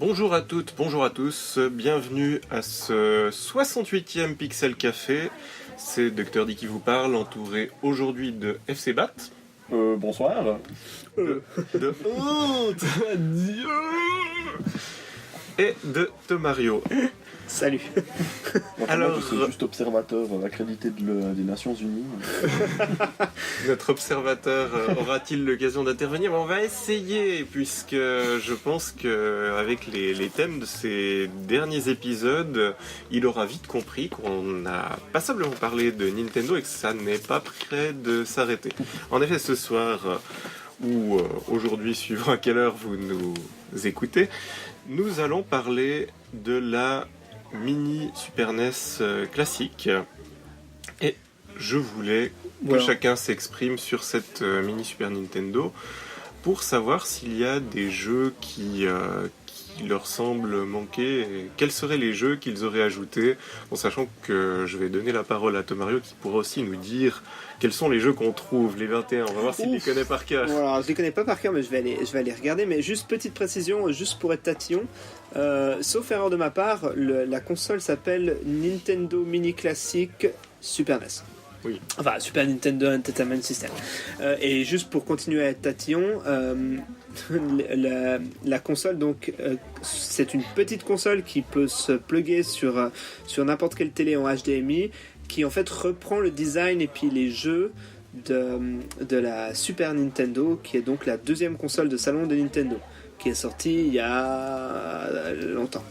Bonjour à toutes, bonjour à tous, bienvenue à ce 68e Pixel Café. C'est Dr. D qui vous parle, entouré aujourd'hui de FC Bat. Bonsoir. De honte. Adieu. Et de Tomario. Salut. Alors, je suis juste observateur accrédité des Nations Unies. Notre observateur aura-t-il l'occasion d'intervenir? On va essayer, puisque je pense qu'avec les thèmes de ces derniers épisodes, il aura vite compris qu'on a passablement parlé de Nintendo et que ça n'est pas prêt de s'arrêter. En effet, ce soir, ou aujourd'hui, suivant à quelle heure vous nous écoutez, nous allons parler de la mini Super NES classique, et je voulais que chacun s'exprime sur cette mini Super Nintendo pour savoir s'il y a des jeux qui leur semblent manquer et quels seraient les jeux qu'ils auraient ajoutés, en sachant que je vais donner la parole à Tomario qui pourra aussi nous dire quels sont les jeux qu'on trouve, les 21. On va voir s'il les connaît par cœur. Voilà, je les connais pas par cœur, mais je vais aller regarder. Mais juste petite précision, juste pour être tatillon, sauf erreur de ma part, la console s'appelle Nintendo Mini Classic Super NES. Oui. Enfin, Super Nintendo Entertainment System. Et juste pour continuer à être tatillon, la console, donc, c'est une petite console qui peut se plugger sur n'importe quelle télé en HDMI, qui en fait reprend le design et puis les jeux de la Super Nintendo, qui est donc la deuxième console de salon de Nintendo, qui est sortie il y a longtemps.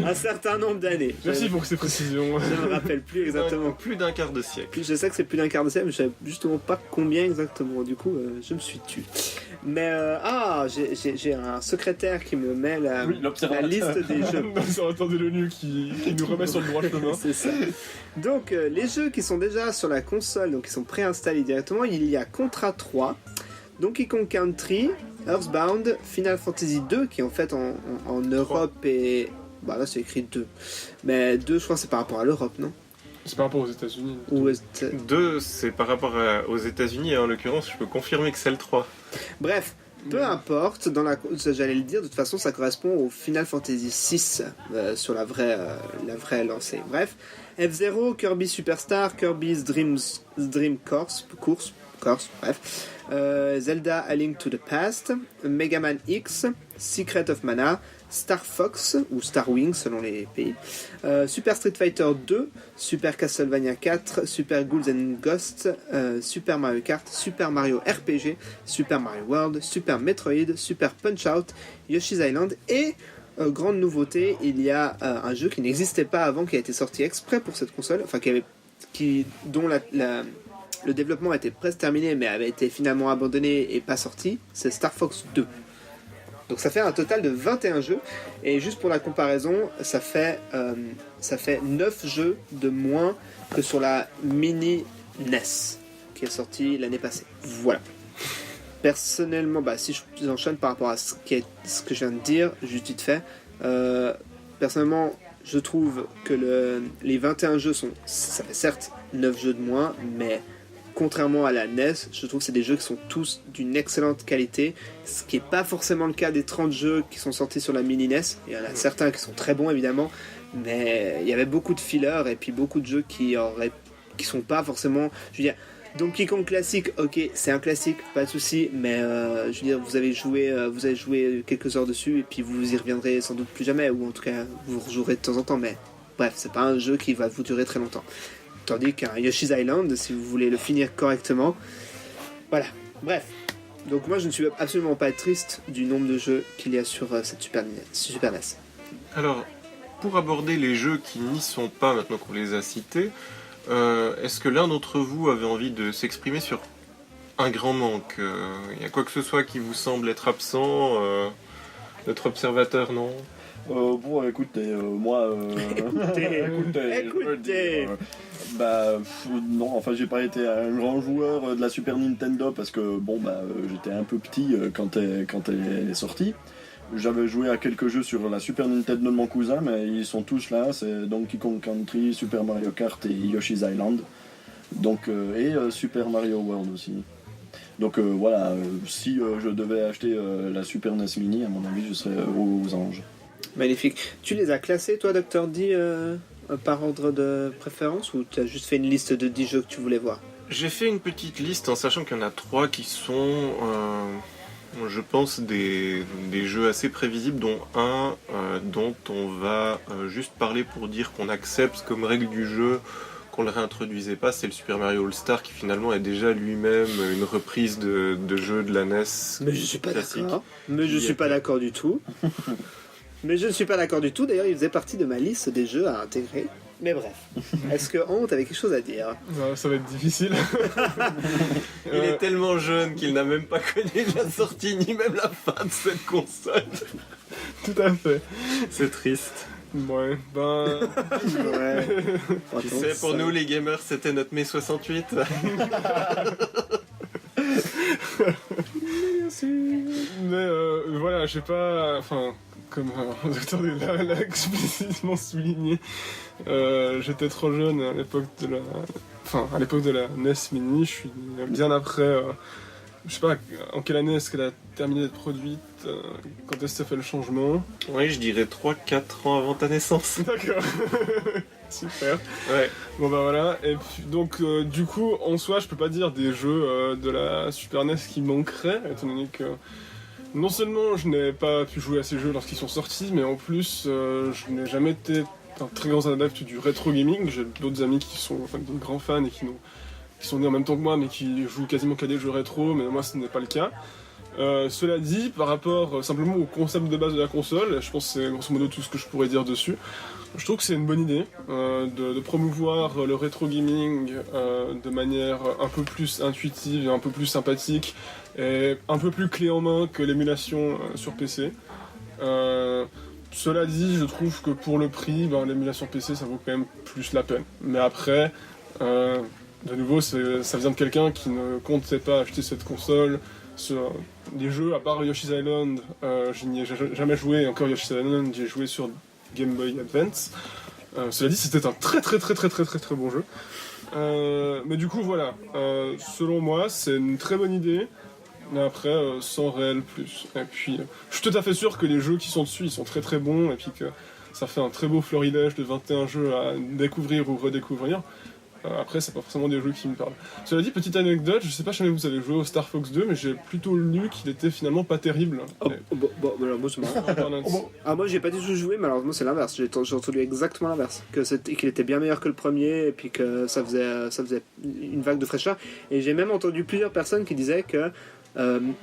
Un certain nombre d'années. Merci pour ces précisions. Je ne me rappelle plus exactement. Plus d'un quart de siècle. Je sais que c'est plus d'un quart de siècle, mais je ne savais justement pas combien exactement. Du coup, je me suis tué. Mais j'ai un secrétaire qui me met la liste des jeux. L'observateur de l'ONU qui nous remet sur le droit chemin. C'est ça. Donc, les jeux qui sont déjà sur la console, donc qui sont préinstallés directement, il y a Contra 3, Donkey Kong Country, Earthbound, Final Fantasy 2, qui est en fait en Europe et... Bah là c'est écrit 2. Mais 2 je crois c'est par rapport à l'Europe, non? C'est par rapport aux États-Unis. 2 c'est par rapport aux États-Unis, et en l'occurrence je peux confirmer que c'est le 3. Bref, peu importe, j'allais le dire, de toute façon ça correspond au Final Fantasy 6 sur la vraie lancée. Bref, F-Zero, Kirby Superstar, Kirby's Dream Course, bref. Zelda A Link to the Past, Mega Man X, Secret of Mana, Star Fox ou Star Wing selon les pays, Super Street Fighter 2, Super Castlevania 4, Super Ghouls and Ghosts, Super Mario Kart, Super Mario RPG, Super Mario World, Super Metroid, Super Punch-Out, Yoshi's Island et grande nouveauté, il y a un jeu qui n'existait pas avant, qui a été sorti exprès pour cette console, enfin dont le développement était presque terminé mais avait été finalement abandonné et pas sorti, c'est Star Fox 2. Donc ça fait un total de 21 jeux, et juste pour la comparaison, ça fait 9 jeux de moins que sur la mini NES qui est sortie l'année passée. Voilà. Personnellement, si j'enchaîne par rapport à ce que je viens de dire, juste vite fait, personnellement, je trouve que les 21 jeux ça fait certes 9 jeux de moins, mais contrairement à la NES, je trouve que c'est des jeux qui sont tous d'une excellente qualité, ce qui n'est pas forcément le cas des 30 jeux qui sont sortis sur la mini NES. Il y en a certains qui sont très bons évidemment, mais il y avait beaucoup de fillers et puis beaucoup de jeux qui sont pas forcément... Je veux dire, Donkey Kong classique, ok, c'est un classique, pas de souci, mais je veux dire, vous avez joué quelques heures dessus et puis vous y reviendrez sans doute plus jamais, ou en tout cas vous rejouerez de temps en temps, mais bref, c'est pas un jeu qui va vous durer très longtemps. Tandis qu'un Yoshi's Island, si vous voulez le finir correctement, voilà, bref. Donc moi je ne suis absolument pas triste du nombre de jeux qu'il y a sur cette Super NES. Alors, pour aborder les jeux qui n'y sont pas maintenant qu'on les a cités, est-ce que l'un d'entre vous avait envie de s'exprimer sur un grand manque? Il y a quoi que ce soit qui vous semble être absent? Notre observateur, non? Bon, écoutez, moi... Écoutez. Non, enfin, j'ai pas été un grand joueur de la Super Nintendo parce que, j'étais un peu petit quand elle est sortie. J'avais joué à quelques jeux sur la Super Nintendo de mon cousin, mais ils sont tous là, c'est Donkey Kong Country, Super Mario Kart et Yoshi's Island. Donc, et Super Mario World aussi. Donc voilà, si je devais acheter la Super NES Mini, à mon avis, je serais aux anges. Magnifique. Tu les as classés, toi, Dr. D, par ordre de préférence, ou tu as juste fait une liste de 10 jeux que tu voulais voir? J'ai fait une petite liste en sachant qu'il y en a 3 qui sont, je pense, des jeux assez prévisibles, dont un dont on va juste parler pour dire qu'on accepte comme règle du jeu qu'on le réintroduisait pas, c'est le Super Mario All-Star qui finalement est déjà lui-même une reprise de jeu de la NES. Mais je suis pas classique. d'accord. Mais je suis pas d'accord du tout. Mais je ne suis pas d'accord du tout. D'ailleurs, il faisait partie de ma liste des jeux à intégrer. Mais bref. Est-ce que Honte avait quelque chose à dire? Ça va être difficile. Il est tellement jeune qu'il n'a même pas connu la sortie ni même la fin de cette console. Tout à fait. C'est triste. Ouais, ben... Ouais. Tu sais, pour nous les gamers, c'était notre mai 68. Mais voilà, je sais pas... Enfin, comme le docteur l'a explicitement souligné, j'étais trop jeune à l'époque de la... Enfin, à l'époque de la NES Mini, je suis bien après... je sais pas en quelle année est-ce qu'elle a terminé d'être produite, quand est-ce que ça fait le changement. Oui, je dirais 3-4 ans avant ta naissance. D'accord. Super. Ouais. Bon bah voilà, et puis donc du coup en soi je peux pas dire des jeux de la Super NES qui manqueraient, étant donné que non seulement je n'ai pas pu jouer à ces jeux lorsqu'ils sont sortis, mais en plus je n'ai jamais été un très grand adepte du rétro gaming. J'ai d'autres amis qui sont des grands fans et qui sont nés en même temps que moi mais qui jouent quasiment qu'à des jeux rétro, mais moi ce n'est pas le cas. Cela dit, par rapport simplement au concept de base de la console, je pense que c'est grosso modo tout ce que je pourrais dire dessus. Je trouve que c'est une bonne idée de promouvoir le rétro gaming de manière un peu plus intuitive et un peu plus sympathique et un peu plus clé en main que l'émulation sur PC. Cela dit, je trouve que pour le prix, l'émulation PC ça vaut quand même plus la peine. Mais après, de nouveau, ça vient de quelqu'un qui ne comptait pas acheter cette console. Sur des jeux, à part Yoshi's Island, je n'y ai jamais joué, et encore Yoshi's Island, j'ai joué sur Game Boy Advance. Cela dit, c'était un très bon jeu. Mais du coup, voilà, selon moi, c'est une très bonne idée, mais après, sans réel plus. Et puis, je suis tout à fait sûr que les jeux qui sont dessus, ils sont très bons, et puis que ça fait un très beau florilège de 21 jeux à découvrir ou redécouvrir. Après, c'est pas forcément des jeux qui me parlent. Cela dit, petite anecdote, je sais pas si vous avez joué au Star Fox 2, mais j'ai plutôt lu qu'il était finalement pas terrible. Bon, alors moi c'est marrant. Ah, moi j'ai pas du tout joué, mais alors moi c'est l'inverse. J'ai entendu exactement l'inverse. Qu'il était bien meilleur que le premier, et puis que ça faisait une vague de fraîcheur. Et j'ai même entendu plusieurs personnes qui disaient que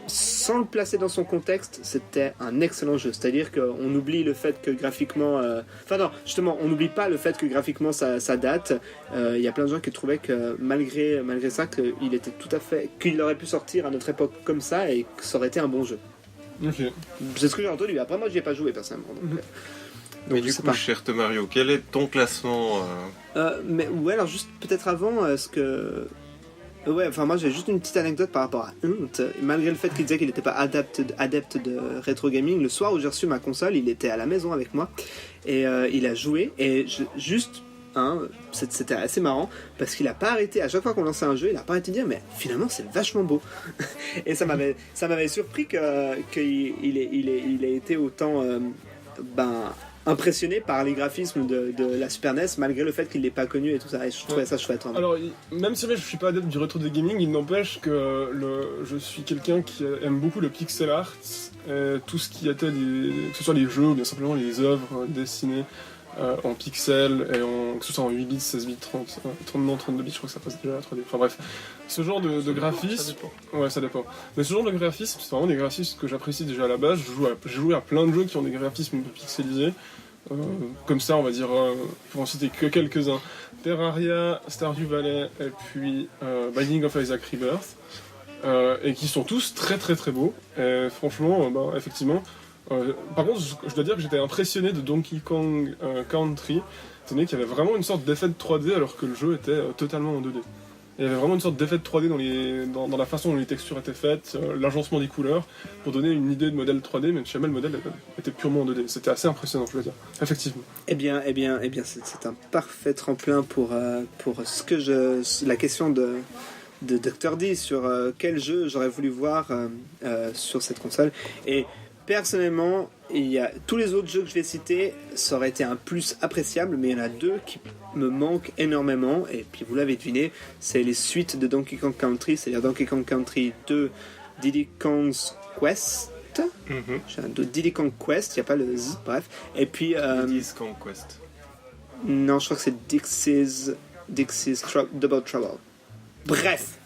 sans le placer dans son contexte, c'était un excellent jeu. C'est-à-dire qu'on oublie le fait que graphiquement... Enfin non, justement, on n'oublie pas le fait que graphiquement ça date. Il y a plein de gens qui trouvaient que malgré ça, qu'il était tout à fait... qu'il aurait pu sortir à notre époque comme ça et que ça aurait été un bon jeu. Ok. C'est ce que j'ai entendu. Après moi, j'y ai pas joué personnellement. Donc, Mais du coup, cher Mario, quel est ton classement mais ouais, alors juste peut-être avant, est-ce que... Ouais, enfin moi j'ai juste une petite anecdote par rapport à Hunt. Malgré le fait qu'il disait qu'il n'était pas adepte de rétro gaming, le soir où j'ai reçu ma console, il était à la maison avec moi et il a joué et c'était assez marrant parce qu'il a pas arrêté, à chaque fois qu'on lançait un jeu, il a pas arrêté de dire mais finalement c'est vachement beau. Et ça m'avait surpris qu'il ait été autant impressionné par les graphismes de la Super NES malgré le fait qu'il l'ait pas connu et tout ça, et je trouvais ça chouette. Vraiment. Alors même si je suis pas adepte du rétro de gaming, il n'empêche que je suis quelqu'un qui aime beaucoup le pixel art, tout ce qui était que ce soit les jeux ou bien simplement les œuvres dessinées en pixels et que ce soit en 8 bits, 16 bits, 32 bits, je crois que ça passe déjà à 3D. Enfin bref, ce genre de graphisme, ouais ça dépend. Mais ce genre de graphisme, c'est vraiment des graphismes que j'apprécie déjà à la base. J'ai joué à plein de jeux qui ont des graphismes un peu pixelisés. Comme ça, on va dire, pour en citer que quelques-uns, Terraria, Stardew Valley et puis Binding of Isaac Rebirth, et qui sont tous très beaux. Et franchement, effectivement. Par contre, je dois dire que j'étais impressionné de Donkey Kong Country, étant donné qu'il y avait vraiment une sorte d'effet de 3D alors que le jeu était totalement en 2D. Il y avait vraiment une sorte d'effet de 3D dans la façon dont les textures étaient faites, l'agencement des couleurs, pour donner une idée de modèle 3D, mais jamais le modèle était purement en 2D. C'était assez impressionnant, je veux dire, effectivement. Eh bien, c'est un parfait tremplin pour la question de Dr. D sur quel jeu j'aurais voulu voir sur cette console. Et personnellement, il y a tous les autres jeux que je vais citer, ça aurait été un plus appréciable, mais il y en a deux qui me manquent énormément. Et puis vous l'avez deviné, c'est les suites de Donkey Kong Country, c'est-à-dire Donkey Kong Country 2, Diddy Kong's Quest. J'ai un doute, Diddy Kong Quest, il n'y a pas le Z, bref. Et puis. Diddy's Conquest. Non, je crois que c'est Dixie's Double Trouble. Bref,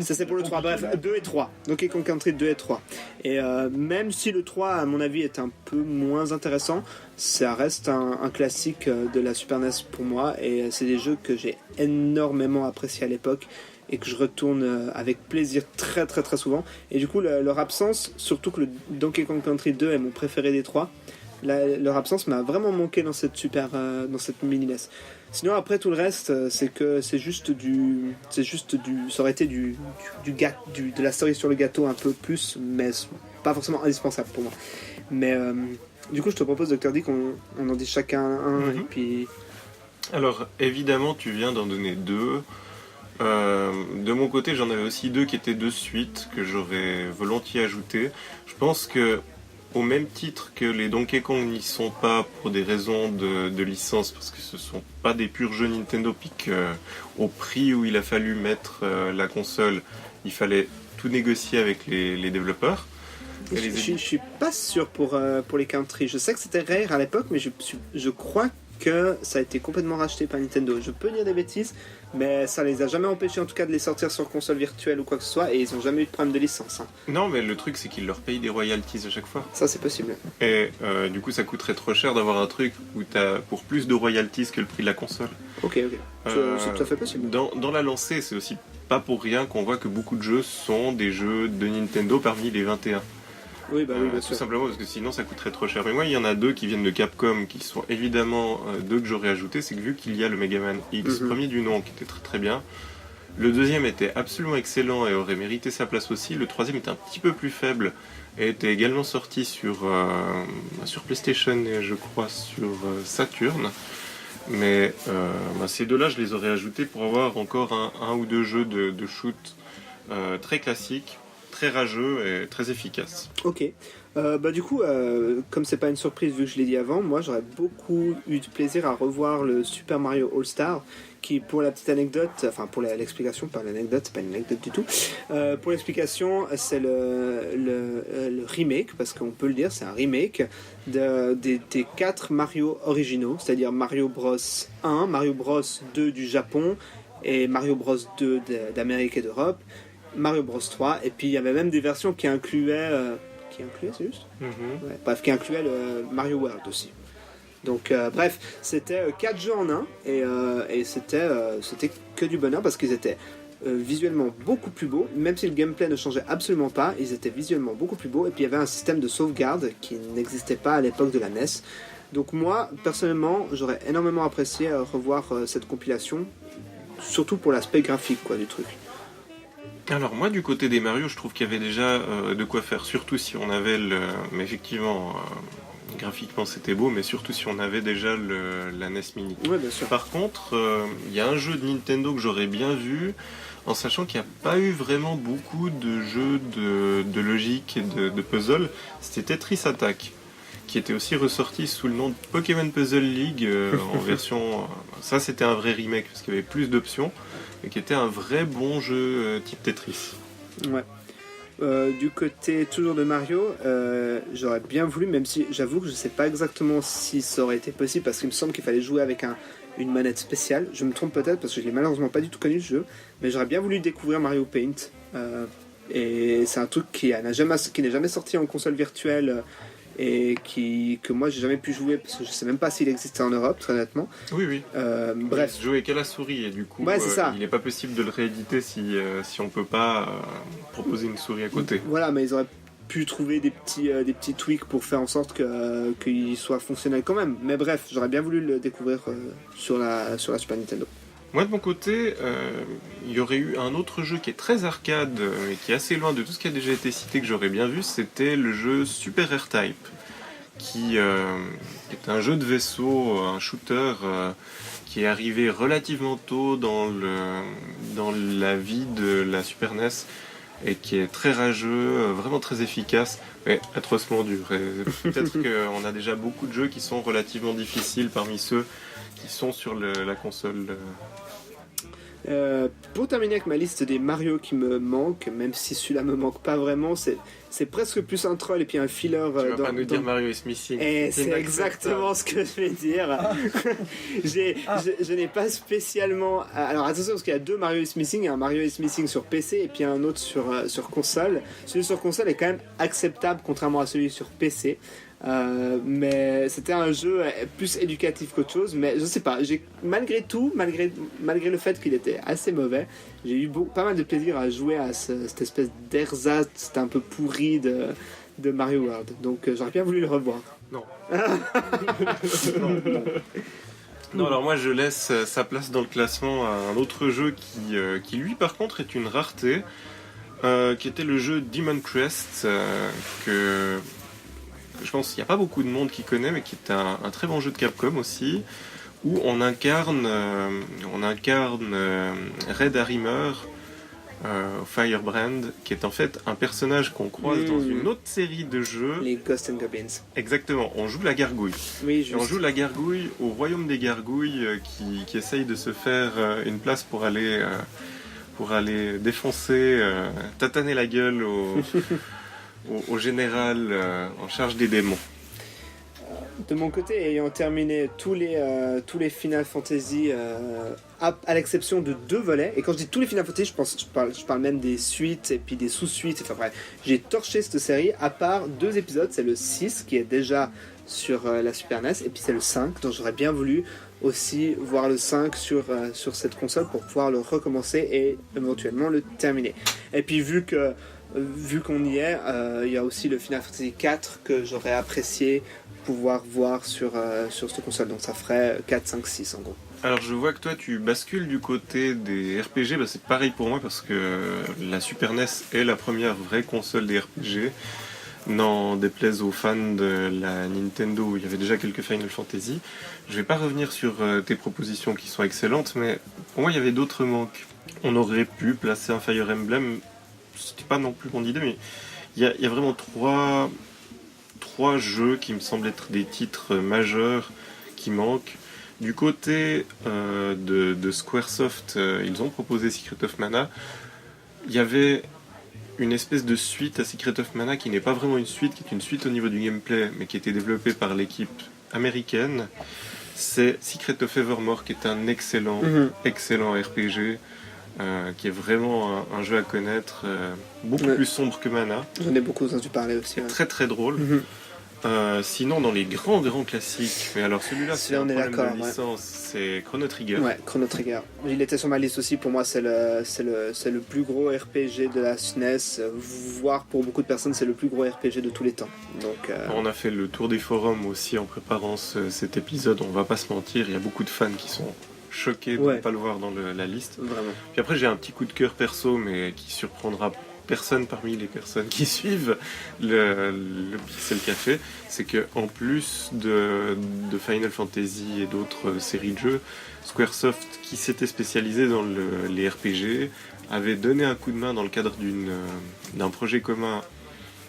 ça c'est pour le 3. Bref, 2 et 3. Donkey Kong Country 2 et 3. Et même si le 3, à mon avis, est un peu moins intéressant, ça reste un classique de la Super NES pour moi. Et c'est des jeux que j'ai énormément appréciés à l'époque et que je retourne avec plaisir très très très souvent. Et du coup, leur absence, surtout que le Donkey Kong Country 2 est mon préféré des 3, leur absence m'a vraiment manqué dans cette mini NES. Sinon après tout le reste, c'est juste du, ça aurait été de la cerise sur le gâteau un peu plus, mais pas forcément indispensable pour moi. Mais du coup je te propose Dr. D qu'on en dise chacun un et puis. Alors évidemment tu viens d'en donner 2. De mon côté j'en avais aussi 2 qui étaient de suite que j'aurais volontiers ajouté. Je pense que au même titre que les Donkey Kong n'y sont pas pour des raisons de licence, parce que ce sont pas des purs jeux Nintendo, puis au prix où il a fallu mettre la console, il fallait tout négocier avec les développeurs. Je suis pas sûr pour les country. Je sais que c'était rare à l'époque, mais je crois que ça a été complètement racheté par Nintendo. Je peux dire des bêtises, mais ça les a jamais empêchés en tout cas de les sortir sur console virtuelle ou quoi que ce soit, et ils ont jamais eu de problème de licence. Hein. Non, mais le truc c'est qu'ils leur payent des royalties à chaque fois. Ça c'est possible. Et du coup ça coûterait trop cher d'avoir un truc où t'as pour plus de royalties que le prix de la console. Ok. C'est tout à fait possible. Dans la lancée, c'est aussi pas pour rien qu'on voit que beaucoup de jeux sont des jeux de Nintendo parmi les 21. Oui, bien tout sûr. simplement parce que sinon ça coûterait trop cher. Mais moi, il y en a 2 qui viennent de Capcom, qui sont évidemment 2 que j'aurais ajouté. C'est que vu qu'il y a le Mega Man X, premier du nom, qui était très très bien. Le deuxième était absolument excellent et aurait mérité sa place aussi. Le troisième était un petit peu plus faible et était également sorti sur PlayStation et je crois sur Saturn. Mais ces 2-là, je les aurais ajoutés pour avoir encore un ou 2 jeux de shoot très classiques, très rageux et très efficaces. Ok. Du coup, comme c'est pas une surprise vu que je l'ai dit avant, moi j'aurais beaucoup eu de plaisir à revoir le Super Mario All-Star, qui pour la petite anecdote, enfin pour l'explication, pas l'anecdote, c'est pas une anecdote du tout, pour l'explication, c'est le remake, parce qu'on peut le dire, c'est un remake des 4 Mario originaux, c'est-à-dire Mario Bros 1, Mario Bros 2 du Japon et Mario Bros 2 d'Amérique et d'Europe, Mario Bros 3, et puis il y avait même des versions qui incluaient c'est juste ouais, bref, qui incluaient le Mario World aussi. Donc bref, c'était 4 jeux en un, et c'était que du bonheur parce qu'ils étaient visuellement beaucoup plus beaux, même si le gameplay ne changeait absolument pas, ils étaient visuellement beaucoup plus beaux, et puis il y avait un système de sauvegarde qui n'existait pas à l'époque de la NES. Donc moi, personnellement, j'aurais énormément apprécié revoir cette compilation, surtout pour l'aspect graphique du truc. Alors moi du côté des Mario, je trouve qu'il y avait déjà de quoi faire, surtout si on avait mais effectivement graphiquement c'était beau, mais surtout si on avait déjà la NES Mini. Ouais, bien sûr. Par contre, il y a un jeu de Nintendo que j'aurais bien vu, en sachant qu'il n'y a pas eu vraiment beaucoup de jeux de logique et de puzzle, c'était Tetris Attack, qui était aussi ressorti sous le nom de Pokémon Puzzle League en version... ça c'était un vrai remake parce qu'il y avait plus d'options, et qui était un vrai bon jeu type Tetris. Ouais. Du côté toujours de Mario, j'aurais bien voulu, même si j'avoue que je sais pas exactement si ça aurait été possible, parce qu'il me semble qu'il fallait jouer avec une manette spéciale. Je me trompe peut-être parce que je l'ai malheureusement pas du tout connu ce jeu, mais j'aurais bien voulu découvrir Mario Paint. Et c'est un truc qui n'est jamais sorti en console virtuelle. Et que moi j'ai jamais pu jouer parce que je sais même pas s'il existait en Europe, très honnêtement. Oui. Bref. Il jouait qu'à la souris et du coup il n'est pas possible de le rééditer si on peut pas proposer une souris à côté. Voilà, mais ils auraient pu trouver des petits tweaks pour faire en sorte qu'il soit fonctionnel quand même. Mais bref, j'aurais bien voulu le découvrir sur la Super Nintendo. Moi de mon côté, il y aurait eu un autre jeu qui est très arcade et qui est assez loin de tout ce qui a déjà été cité que j'aurais bien vu, c'était le jeu Super R-Type, qui est un jeu de vaisseau, un shooter qui est arrivé relativement tôt dans la vie de la Super NES et qui est très rageux, vraiment très efficace, mais atrocement dur. Et peut-être qu'on a déjà beaucoup de jeux qui sont relativement difficiles parmi ceux qui sont sur la console. Pour terminer avec ma liste des Mario qui me manquent, même si celui-là me manque pas vraiment, c'est presque plus un troll et puis un filler. Tu vas pas nous dire Mario is Missing. Et c'est exactement ce que je vais dire. Je n'ai pas spécialement. Alors attention, parce qu'il y a 2 Mario is Missing. Il y a un Mario is Missing sur PC et puis un autre sur console. Celui sur console est quand même acceptable, contrairement à celui sur PC. Mais c'était un jeu plus éducatif qu'autre chose, mais je sais pas, malgré tout, malgré le fait qu'il était assez mauvais, j'ai eu pas mal de plaisir à jouer à cette espèce d'ersatz un peu pourri de Mario World, donc j'aurais bien voulu le revoir. Non. Non, alors moi je laisse sa place dans le classement à un autre jeu qui lui par contre est une rareté, qui était le jeu Demon Crest, que je pense qu'il n'y a pas beaucoup de monde qui connaît, mais qui est un très bon jeu de Capcom aussi, où on incarne Red Harrimer, Firebrand, qui est en fait un personnage qu'on croise dans une autre série de jeux. Les Ghosts and Goblins. Exactement, on joue la gargouille. Oui, juste. Et on joue la gargouille au royaume des gargouilles, qui essaye de se faire une place pour aller défoncer, tataner la gueule au général en charge des démons. De mon côté, ayant terminé tous les Final Fantasy, à l'exception de 2 volets, et quand je dis tous les Final Fantasy, je parle même des suites et puis des sous-suites, enfin bref, j'ai torché cette série, à part 2 épisodes, c'est le 6 qui est déjà sur la Super NES, et puis c'est le 5, donc j'aurais bien voulu aussi voir le 5 sur cette console pour pouvoir le recommencer et éventuellement le terminer. Et puis vu qu'on y est, il y a aussi le Final Fantasy 4 que j'aurais apprécié pouvoir voir sur cette console, donc ça ferait 4, 5, 6 en gros. Alors je vois que toi tu bascules du côté des RPG, c'est pareil pour moi parce que la Super NES est la première vraie console des RPG, n'en déplaise aux fans de la Nintendo où il y avait déjà quelques Final Fantasy. Je vais pas revenir sur tes propositions qui sont excellentes, mais pour moi il y avait d'autres manques. On aurait pu placer un Fire Emblem, c'était pas non plus mon idée, mais il y a vraiment trois jeux qui me semblent être des titres majeurs qui manquent. Du côté de Squaresoft, ils ont proposé Secret of Mana. Il y avait une espèce de suite à Secret of Mana qui n'est pas vraiment une suite, qui est une suite au niveau du gameplay, mais qui a été développée par l'équipe américaine. C'est Secret of Evermore, qui est un excellent RPG, qui est vraiment un jeu à connaître, beaucoup plus sombre que Mana. J'en ai beaucoup entendu parler aussi. Ouais. Très très drôle. Sinon, dans les grands classiques, mais alors celui-là c'est un problème de licence, c'est Chrono Trigger. Ouais, Chrono Trigger. Il était sur ma liste aussi. Pour moi, c'est le plus gros RPG de la SNES, voire pour beaucoup de personnes, c'est le plus gros RPG de tous les temps. Donc, on a fait le tour des forums aussi en préparant cet épisode. On va pas se mentir, il y a beaucoup de fans qui sont choqués de ne pas le voir dans la liste. Vraiment. Puis après, j'ai un petit coup de cœur perso, mais qui surprendra personne parmi les personnes qui suivent le Pixel Café, c'est que en plus de Final Fantasy et d'autres séries de jeux, Squaresoft, qui s'était spécialisé dans les RPG, avait donné un coup de main dans le cadre d'un projet commun,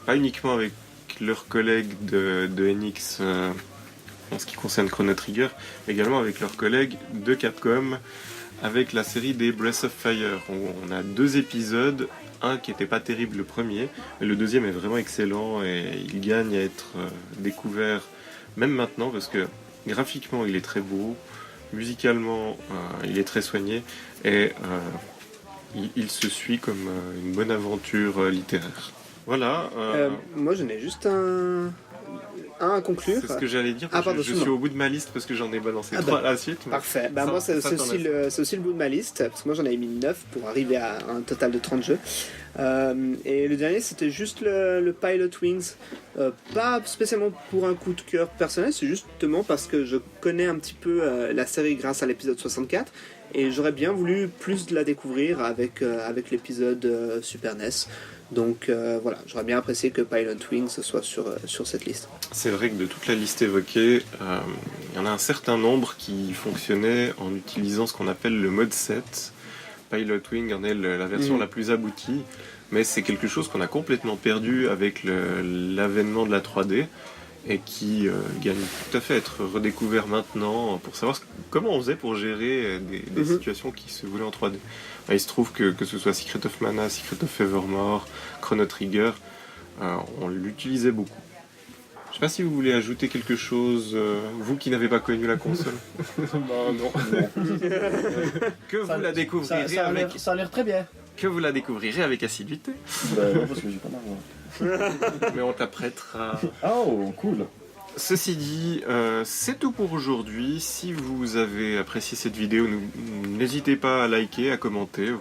pas uniquement avec leurs collègues de NX en ce qui concerne Chrono Trigger, mais également avec leurs collègues de Capcom, avec la série des Breath of Fire. On a 2 épisodes, un qui n'était pas terrible le premier, mais le deuxième est vraiment excellent et il gagne à être découvert même maintenant parce que graphiquement il est très beau, musicalement il est très soigné et il se suit comme une bonne aventure littéraire. Voilà. Moi j'en ai juste un à conclure. C'est ce que j'allais dire. Je suis au bout de ma liste parce que j'en ai balancé 3 à la suite. Parfait. Moi, c'est aussi le bout de ma liste. Parce que moi, j'en avais mis 9 pour arriver à un total de 30 jeux. Et le dernier, c'était juste le Pilot Wings. Pas spécialement pour un coup de cœur personnel, c'est justement parce que je connais un petit peu la série grâce à l'épisode 64. Et j'aurais bien voulu plus de la découvrir avec l'épisode Super NES. Donc voilà, j'aurais bien apprécié que Pilot Wings soit sur cette liste. C'est vrai que de toute la liste évoquée, il y en a un certain nombre qui fonctionnaient en utilisant ce qu'on appelle le mode 7. Pilotwing en est la version la plus aboutie, mais c'est quelque chose qu'on a complètement perdu avec l'avènement de la 3D et qui gagne tout à fait à être redécouvert maintenant pour savoir comment on faisait pour gérer des situations qui se voulaient en 3D. Il se trouve que ce soit Secret of Mana, Secret of Evermore, Chrono Trigger, on l'utilisait beaucoup. Je sais pas si vous voulez ajouter quelque chose, vous qui n'avez pas connu la console. Bah non. Que vous la découvrirez avec... Ça a l'air très bien. Que vous la découvrirez avec assiduité. Non, parce que j'ai pas d'argent. Mais on t'apprêtera. Oh, cool. Ceci dit, c'est tout pour aujourd'hui. Si vous avez apprécié cette vidéo, n'hésitez pas à liker, à commenter. Vous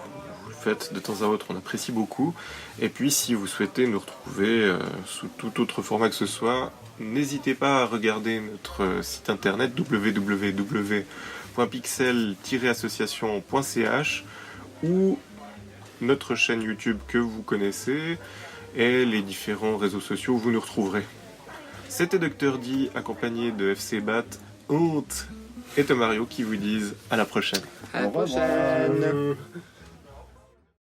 le faites de temps à autre, on apprécie beaucoup. Et puis, si vous souhaitez nous retrouver sous tout autre format que ce soit, n'hésitez pas à regarder notre site internet www.pixel-association.ch ou notre chaîne YouTube que vous connaissez et les différents réseaux sociaux où vous nous retrouverez. C'était Dr D accompagné de FC Bat, Honte et Tomario qui vous disent à la prochaine. À la Au revoir. prochaine.